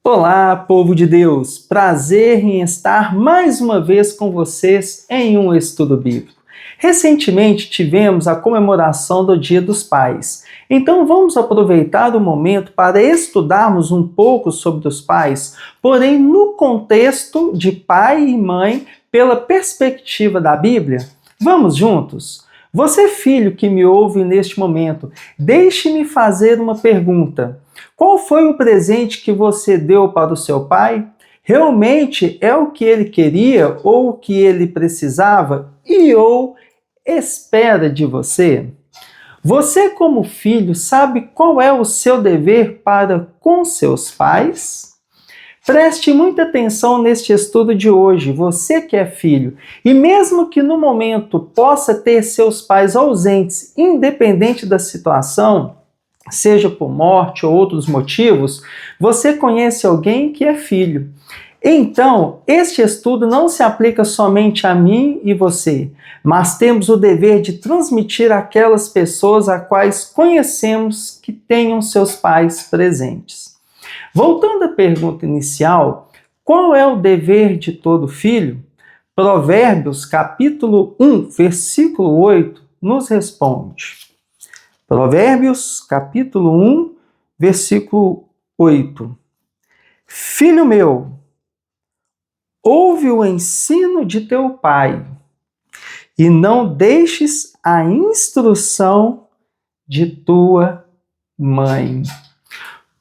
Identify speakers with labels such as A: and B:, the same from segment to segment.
A: Olá, povo de Deus! Prazer em estar mais uma vez com vocês em um estudo bíblico. Recentemente tivemos a comemoração do Dia dos Pais. Então vamos aproveitar o momento para estudarmos um pouco sobre os pais, porém no contexto de pai e mãe pela perspectiva da Bíblia. Vamos juntos? Você, filho que me ouve neste momento, deixe-me fazer uma pergunta. Qual foi o presente que você deu para o seu pai? Realmente é o que ele queria ou o que ele precisava ou espera de você? Você, como filho, sabe qual é o seu dever para com seus pais? Preste muita atenção neste estudo de hoje, você que é filho, e mesmo que no momento possa ter seus pais ausentes, independente da situação, seja por morte ou outros motivos, você conhece alguém que é filho. Então, este estudo não se aplica somente a mim e você, mas temos o dever de transmitir àquelas pessoas a quais conhecemos que tenham seus pais presentes. Voltando à pergunta inicial, qual é o dever de todo filho? Provérbios capítulo 1, versículo 8, nos responde. Provérbios, capítulo 1, versículo 8. Filho meu, ouve o ensino de teu pai, e não deixes a instrução de tua mãe.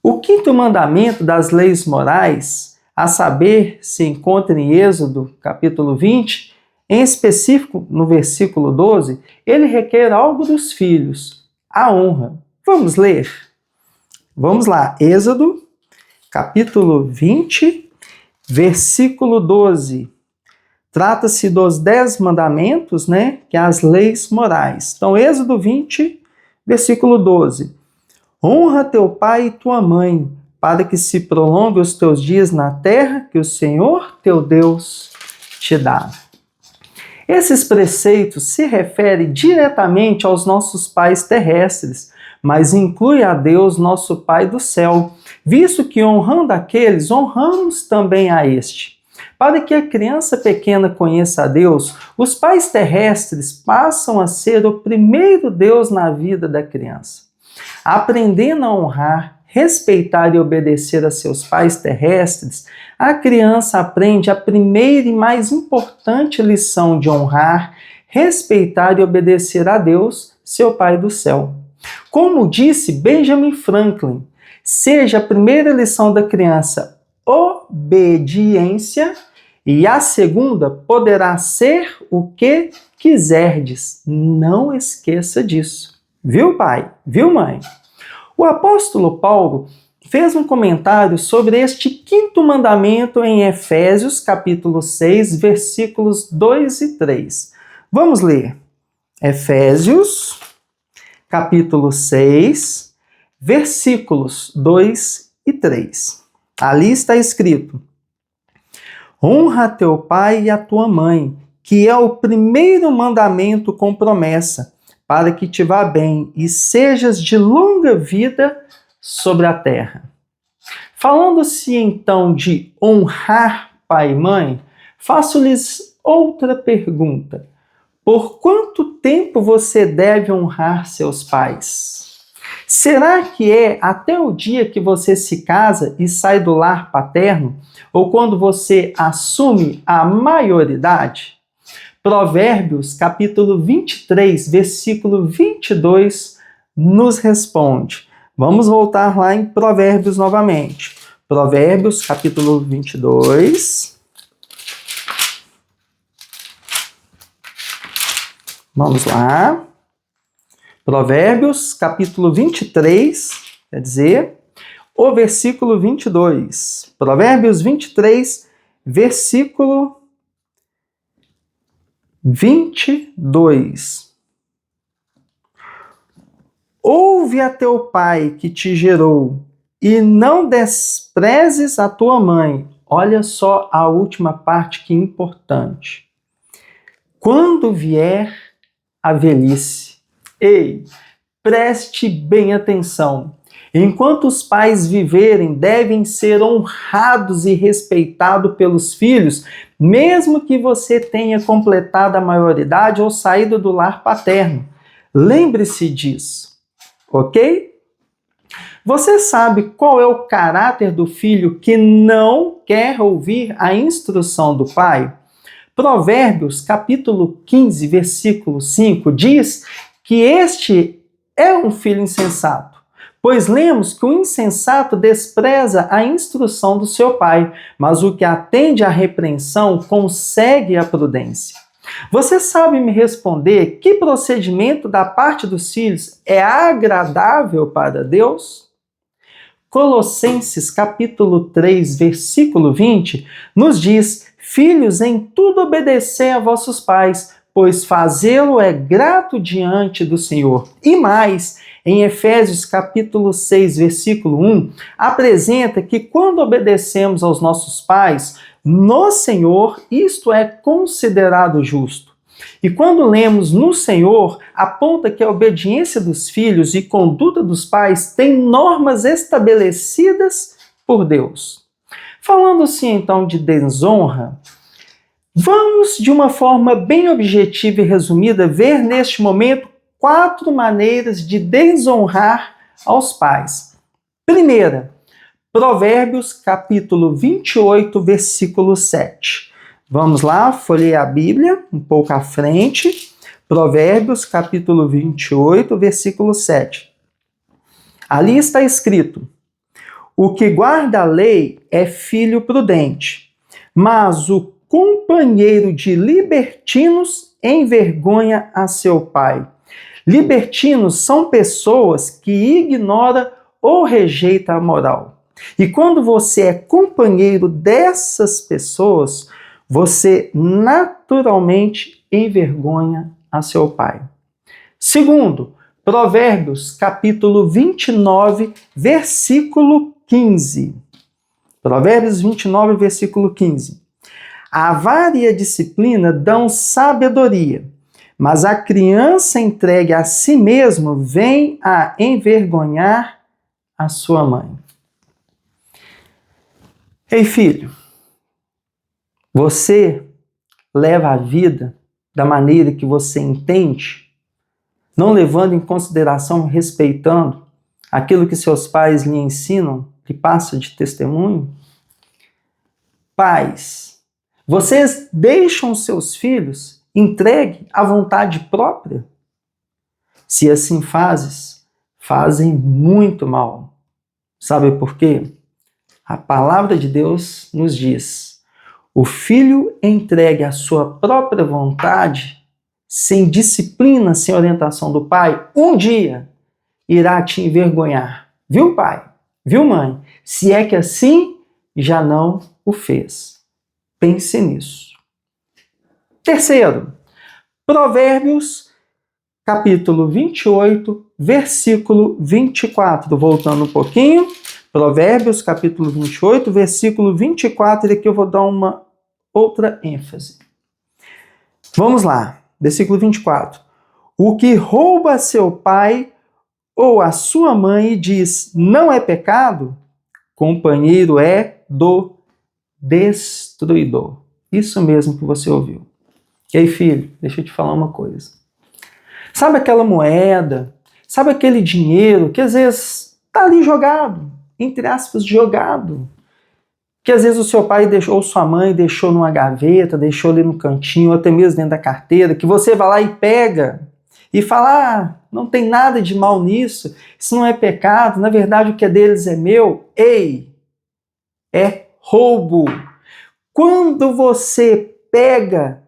A: O quinto mandamento das leis morais, a saber, se encontra em Êxodo, capítulo 20, em específico no versículo 12, ele requer algo dos filhos, a honra. Vamos ler? Vamos lá, Êxodo, capítulo 20, versículo 12. Trata-se dos 10 mandamentos, que é as leis morais. Então, Êxodo 20, versículo 12. Honra teu pai e tua mãe, para que se prolongue os teus dias na terra que o Senhor teu Deus te dá. Esses preceitos se referem diretamente aos nossos pais terrestres, mas inclui a Deus, nosso Pai do céu, visto que honrando aqueles, honramos também a este. Para que a criança pequena conheça a Deus, os pais terrestres passam a ser o primeiro Deus na vida da criança. Aprendendo a honrar, respeitar e obedecer a seus pais terrestres, a criança aprende a primeira e mais importante lição de honrar, respeitar e obedecer a Deus, seu Pai do céu. Como disse Benjamin Franklin, seja a primeira lição da criança obediência e a segunda poderá ser o que quiserdes. Não esqueça disso. Viu, pai? Viu, mãe? O apóstolo Paulo fez um comentário sobre este quinto mandamento em Efésios, capítulo 6, versículos 2 e 3. Vamos ler. Efésios, capítulo 6, versículos 2 e 3. Ali está escrito: honra teu pai e a tua mãe, que é o primeiro mandamento com promessa, para que te vá bem e sejas de longa vida sobre a terra. Falando-se então de honrar pai e mãe, faço-lhes outra pergunta. Por quanto tempo você deve honrar seus pais? Será que é até o dia que você se casa e sai do lar paterno? Ou quando você assume a maioridade? Provérbios, capítulo 23, versículo 22, nos responde. Vamos voltar lá em Provérbios novamente. Provérbios, capítulo 22. Vamos lá. Provérbios, capítulo 23, quer dizer, o versículo 22. Provérbios 23, versículo 22. Ouve a teu pai que te gerou, e não desprezes a tua mãe. Olha só a última parte que é importante. Quando vier a velhice, ei, preste bem atenção. Enquanto os pais viverem, devem ser honrados e respeitados pelos filhos, mesmo que você tenha completado a maioridade ou saído do lar paterno. Lembre-se disso, ok? Você sabe qual é o caráter do filho que não quer ouvir a instrução do pai? Provérbios, capítulo 15, versículo 5, diz que este é um filho insensato, pois lemos que o insensato despreza a instrução do seu pai, mas o que atende à repreensão consegue a prudência. Você sabe me responder que procedimento da parte dos filhos é agradável para Deus? Colossenses capítulo 3, versículo 20, nos diz: filhos, em tudo obedecei a vossos pais, pois fazê-lo é grato diante do Senhor. E mais, em Efésios capítulo 6, versículo 1, apresenta que quando obedecemos aos nossos pais, no Senhor, isto é considerado justo. E quando lemos no Senhor, aponta que a obediência dos filhos e conduta dos pais tem normas estabelecidas por Deus. Falando-se então de desonra, vamos de uma forma bem objetiva e resumida ver neste momento 4 maneiras de desonrar aos pais. Primeira, Provérbios capítulo 28, versículo 7. Vamos lá, folhear a Bíblia um pouco à frente. Provérbios, capítulo 28, versículo 7. Ali está escrito: o que guarda a lei é filho prudente, mas o companheiro de libertinos envergonha a seu pai. Libertinos são pessoas que ignoram ou rejeitam a moral. E quando você é companheiro dessas pessoas, você naturalmente envergonha a seu pai. Segundo, Provérbios, capítulo 29, versículo 15. Provérbios 29, versículo 15. A vara e a disciplina dão sabedoria, mas a criança entregue a si mesmo vem a envergonhar a sua mãe. Ei, filho, você leva a vida da maneira que você entende, não levando em consideração, respeitando aquilo que seus pais lhe ensinam, que passa de testemunho? Pais, vocês deixam seus filhos entregue à vontade própria? Se assim fazem muito mal. Sabe por quê? A palavra de Deus nos diz: o filho entregue à sua própria vontade, sem disciplina, sem orientação do pai, um dia irá te envergonhar. Viu, pai? Viu, mãe? Se é que assim já não o fez. Pense nisso. Terceiro, Provérbios, capítulo 28, versículo 24. Voltando um pouquinho. Provérbios, capítulo 28, versículo 24, e aqui eu vou dar uma outra ênfase. Vamos lá, versículo 24. O que rouba seu pai ou a sua mãe e diz, não é pecado, companheiro é do destruidor. Isso mesmo que você ouviu. E aí, filho, deixa eu te falar uma coisa. Sabe aquela moeda, sabe aquele dinheiro que às vezes está ali jogado, entre aspas, jogado, que às vezes o seu pai deixou, ou sua mãe deixou numa gaveta, deixou ali no cantinho, ou até mesmo dentro da carteira, que você vai lá e pega e fala, não tem nada de mal nisso, isso não é pecado, na verdade o que é deles é meu. Ei, é roubo. Quando você pega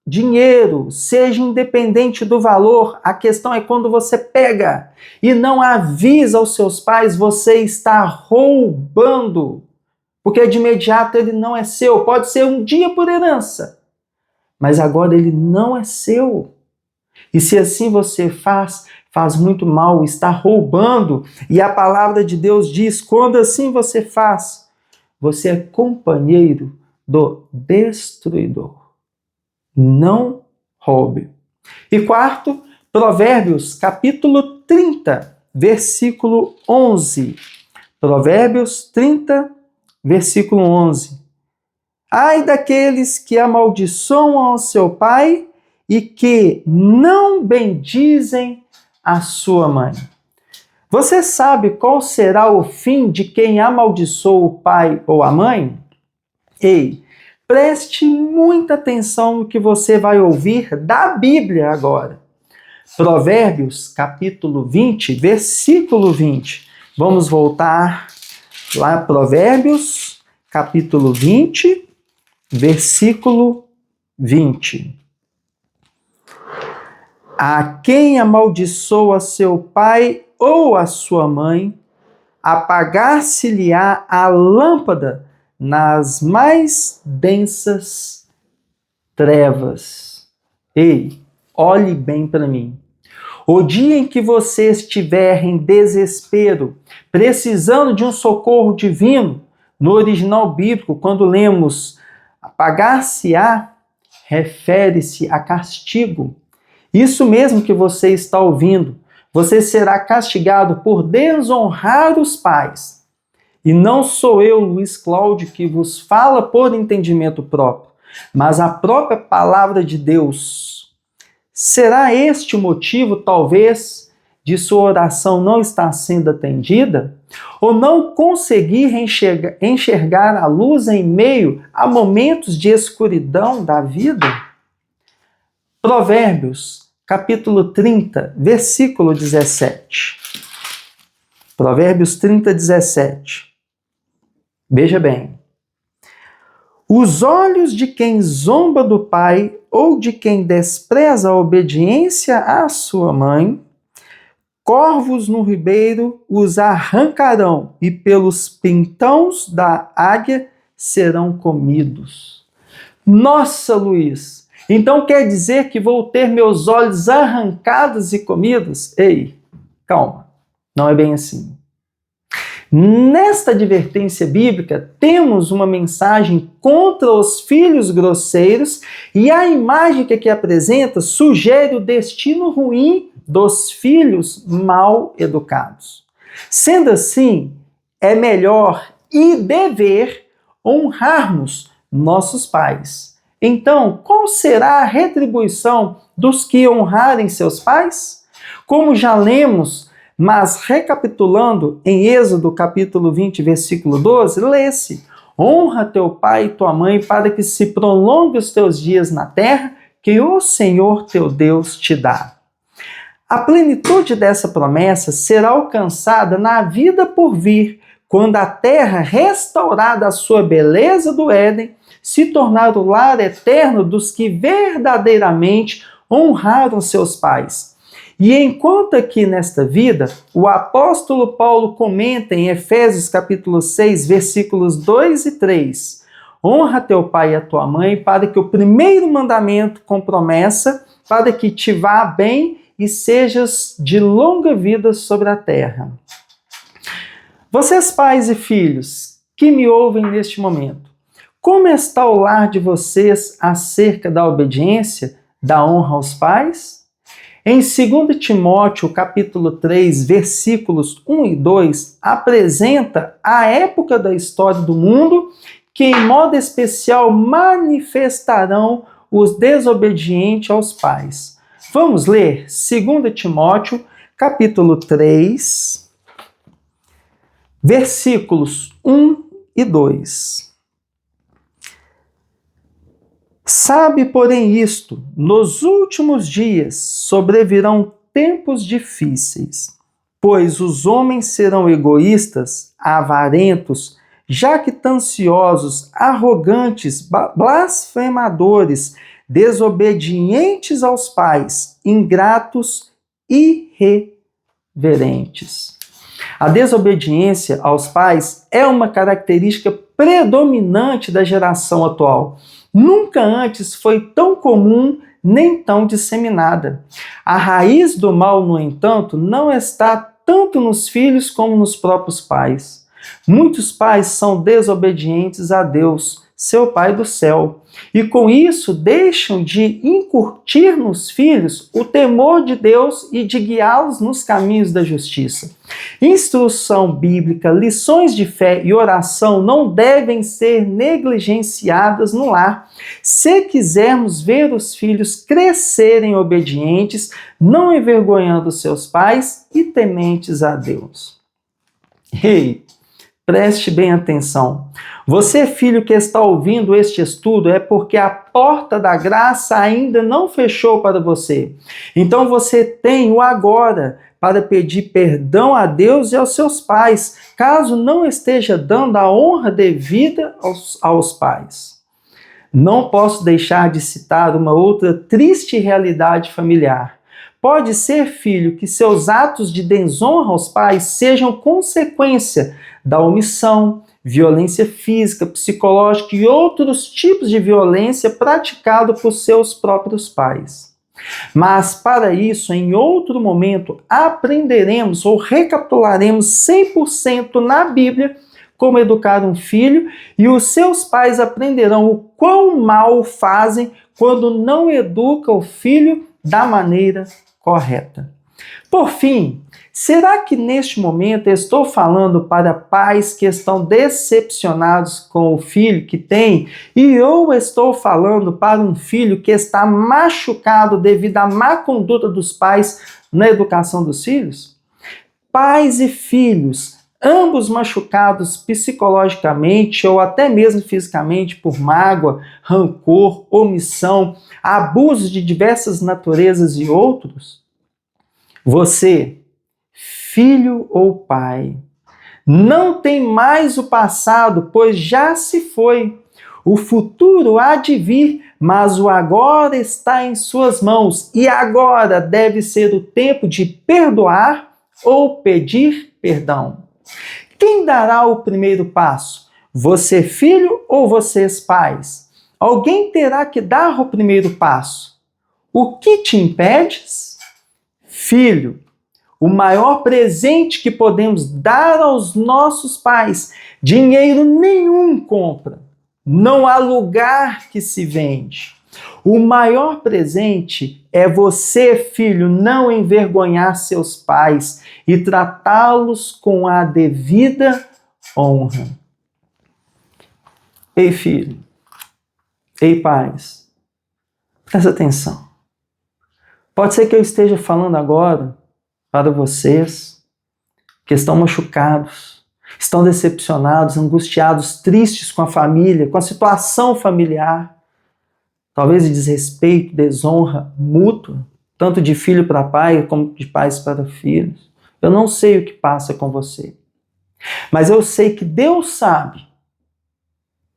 A: dinheiro, seja independente do valor, a questão é quando você pega e não avisa aos seus pais, você está roubando, porque de imediato ele não é seu, pode ser um dia por herança, mas agora ele não é seu. E se assim você faz muito mal, está roubando, e a palavra de Deus diz, quando assim você faz, você é companheiro do destruidor. Não roube. E quarto, Provérbios, capítulo 30, versículo 11. Provérbios 30, versículo 11. Ai daqueles que amaldiçoam ao seu pai e que não bendizem a sua mãe. Você sabe qual será o fim de quem amaldiçoa o pai ou a mãe? Ei, preste muita atenção no que você vai ouvir da Bíblia agora. Provérbios, capítulo 20, versículo 20. Vamos voltar lá, Provérbios, capítulo 20, versículo 20. A quem amaldiçoa seu pai ou a sua mãe, apagar-se-lhe-á a lâmpada nas mais densas trevas. Ei, olhe bem para mim. O dia em que você estiver em desespero, precisando de um socorro divino, no original bíblico, quando lemos apagar-se-á, refere-se a castigo. Isso mesmo que você está ouvindo. Você será castigado por desonrar os pais. E não sou eu, Luiz Cláudio, que vos fala por entendimento próprio, mas a própria palavra de Deus. Será este o motivo, talvez, de sua oração não estar sendo atendida? Ou não conseguir enxergar a luz em meio a momentos de escuridão da vida? Provérbios, capítulo 30, versículo 17. Provérbios 30, 17. Veja bem. Os olhos de quem zomba do pai ou de quem despreza a obediência à sua mãe, corvos no ribeiro os arrancarão e pelos pintões da águia serão comidos. Nossa, Luiz! Então quer dizer que vou ter meus olhos arrancados e comidos? Ei, calma, não é bem assim. Nesta advertência bíblica, temos uma mensagem contra os filhos grosseiros e a imagem que aqui apresenta sugere o destino ruim dos filhos mal educados. Sendo assim, é melhor e dever honrarmos nossos pais. Então, qual será a retribuição dos que honrarem seus pais? Como já lemos, mas recapitulando em Êxodo capítulo 20, versículo 12, lê-se: honra teu pai e tua mãe para que se prolongue os teus dias na terra que o Senhor teu Deus te dá. A plenitude dessa promessa será alcançada na vida por vir, quando a terra, restaurada à sua beleza do Éden, se tornar o lar eterno dos que verdadeiramente honraram seus pais. E enquanto aqui nesta vida, o apóstolo Paulo comenta em Efésios capítulo 6, versículos 2 e 3, honra teu pai e a tua mãe, para que o primeiro mandamento com promessa, para que te vá bem e sejas de longa vida sobre a terra. Vocês pais e filhos que me ouvem neste momento, como está o lar de vocês acerca da obediência, da honra aos pais? Em 2 Timóteo, capítulo 3, versículos 1 e 2, apresenta a época da história do mundo que, em modo especial, manifestarão os desobedientes aos pais. Vamos ler 2 Timóteo, capítulo 3, versículos 1 e 2. Sabe, porém, isto: nos últimos dias sobrevirão tempos difíceis, pois os homens serão egoístas, avarentos, jactanciosos, arrogantes, blasfemadores, desobedientes aos pais, ingratos, irreverentes. A desobediência aos pais é uma característica predominante da geração atual. Nunca antes foi tão comum nem tão disseminada. A raiz do mal, no entanto, não está tanto nos filhos como nos próprios pais. Muitos pais são desobedientes a Deus, seu Pai do céu. E com isso deixam de incutir nos filhos o temor de Deus e de guiá-los nos caminhos da justiça. Instrução bíblica, lições de fé e oração não devem ser negligenciadas no lar, se quisermos ver os filhos crescerem obedientes, não envergonhando seus pais e tementes a Deus. Ei, preste bem atenção. Você, filho que está ouvindo este estudo, é porque a porta da graça ainda não fechou para você. Então você tem o agora para pedir perdão a Deus e aos seus pais, caso não esteja dando a honra devida aos pais. Não posso deixar de citar uma outra triste realidade familiar. Pode ser, filho, que seus atos de desonra aos pais sejam consequência da omissão, violência física, psicológica e outros tipos de violência praticado por seus próprios pais. Mas para isso, em outro momento, aprenderemos ou recapitularemos 100% na Bíblia como educar um filho, e os seus pais aprenderão o quão mal fazem quando não educam o filho da maneira correta. Por fim, será que neste momento estou falando para pais que estão decepcionados com o filho que tem, e ou estou falando para um filho que está machucado devido à má conduta dos pais na educação dos filhos? Pais e filhos, ambos machucados psicologicamente ou até mesmo fisicamente por mágoa, rancor, omissão, abusos de diversas naturezas e outros? Você, filho ou pai, não tem mais o passado, pois já se foi. O futuro há de vir, mas o agora está em suas mãos, e agora deve ser o tempo de perdoar ou pedir perdão. Quem dará o primeiro passo? Você, filho, ou vocês, pais? Alguém terá que dar o primeiro passo. O que te impedes? Filho, o maior presente que podemos dar aos nossos pais, dinheiro nenhum compra. Não há lugar que se vende. O maior presente é você, filho, não envergonhar seus pais e tratá-los com a devida honra. Ei, filho. Ei, pais. Presta atenção. Pode ser que eu esteja falando agora para vocês que estão machucados, estão decepcionados, angustiados, tristes com a família, com a situação familiar. Talvez de desrespeito, desonra mútua, tanto de filho para pai como de pais para filhos. Eu não sei o que passa com você, mas eu sei que Deus sabe.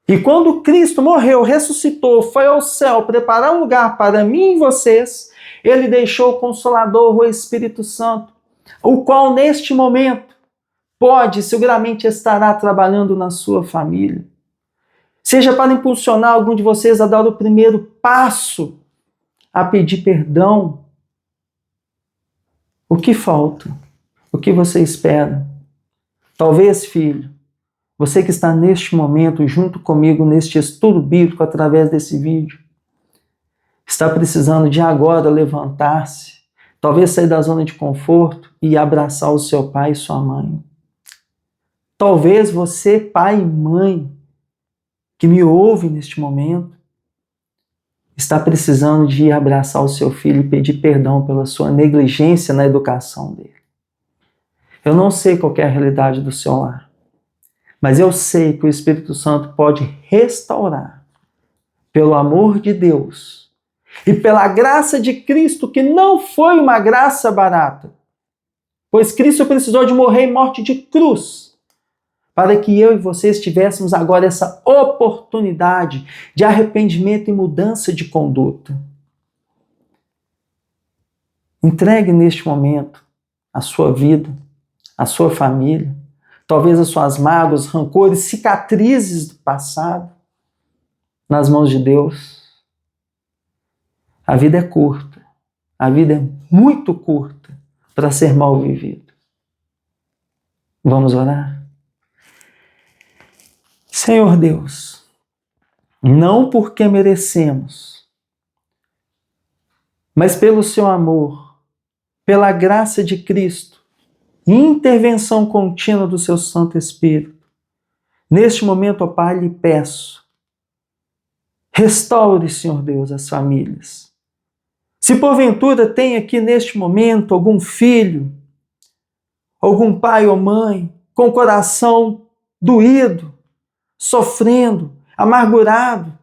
A: E quando Cristo morreu, ressuscitou, foi ao céu preparar um lugar para mim e vocês, Ele deixou o Consolador, o Espírito Santo, o qual neste momento pode, seguramente estará trabalhando na sua família. Seja para impulsionar algum de vocês a dar o primeiro passo, a pedir perdão. O que falta? O que você espera? Talvez, filho, você que está neste momento junto comigo neste estudo bíblico através desse vídeo, está precisando de agora levantar-se, talvez sair da zona de conforto e abraçar o seu pai e sua mãe. Talvez você, pai e mãe, que me ouve neste momento, está precisando de ir abraçar o seu filho e pedir perdão pela sua negligência na educação dele. Eu não sei qual é a realidade do seu lar, mas eu sei que o Espírito Santo pode restaurar, pelo amor de Deus e pela graça de Cristo, que não foi uma graça barata, pois Cristo precisou de morrer em morte de cruz, para que eu e vocês tivéssemos agora essa oportunidade de arrependimento e mudança de conduta. Entregue neste momento a sua vida, a sua família, talvez as suas mágoas, rancores, cicatrizes do passado, nas mãos de Deus. A vida é curta, a vida é muito curta para ser mal vivida. Vamos orar? Senhor Deus, não porque merecemos, mas pelo seu amor, pela graça de Cristo, intervenção contínua do seu Santo Espírito. Neste momento, ó Pai, lhe peço, restaure, Senhor Deus, as famílias. Se porventura tem aqui neste momento algum filho, algum pai ou mãe com o coração doído, sofrendo, amargurado,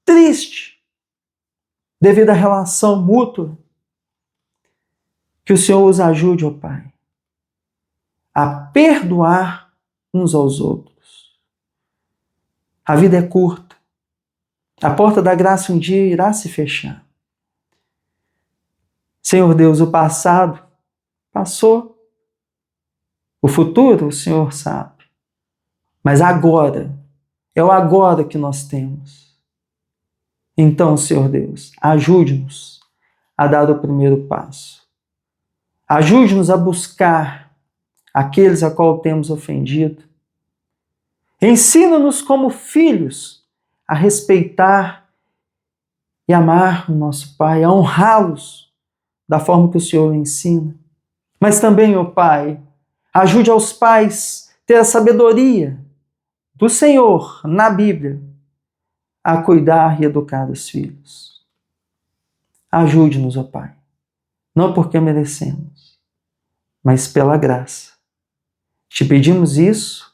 A: triste, devido à relação mútua, que o Senhor os ajude, ó Pai, a perdoar uns aos outros. A vida é curta. A porta da graça um dia irá se fechar. Senhor Deus, o passado passou. O futuro o Senhor sabe. Mas agora, é o agora que nós temos. Então, Senhor Deus, ajude-nos a dar o primeiro passo. Ajude-nos a buscar aqueles a qual temos ofendido. Ensina-nos como filhos a respeitar e amar o nosso Pai, a honrá-los da forma que o Senhor ensina. Mas também, ó Pai, ajude aos pais a ter a sabedoria do Senhor na Bíblia a cuidar e educar os filhos. Ajude-nos, ó Pai, não porque merecemos, mas pela graça. Te pedimos isso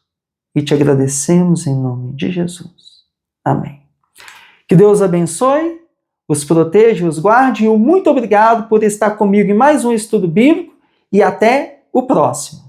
A: e te agradecemos em nome de Jesus. Amém. Que Deus abençoe, os proteja, os guarde e muito obrigado por estar comigo em mais um estudo bíblico e até o próximo.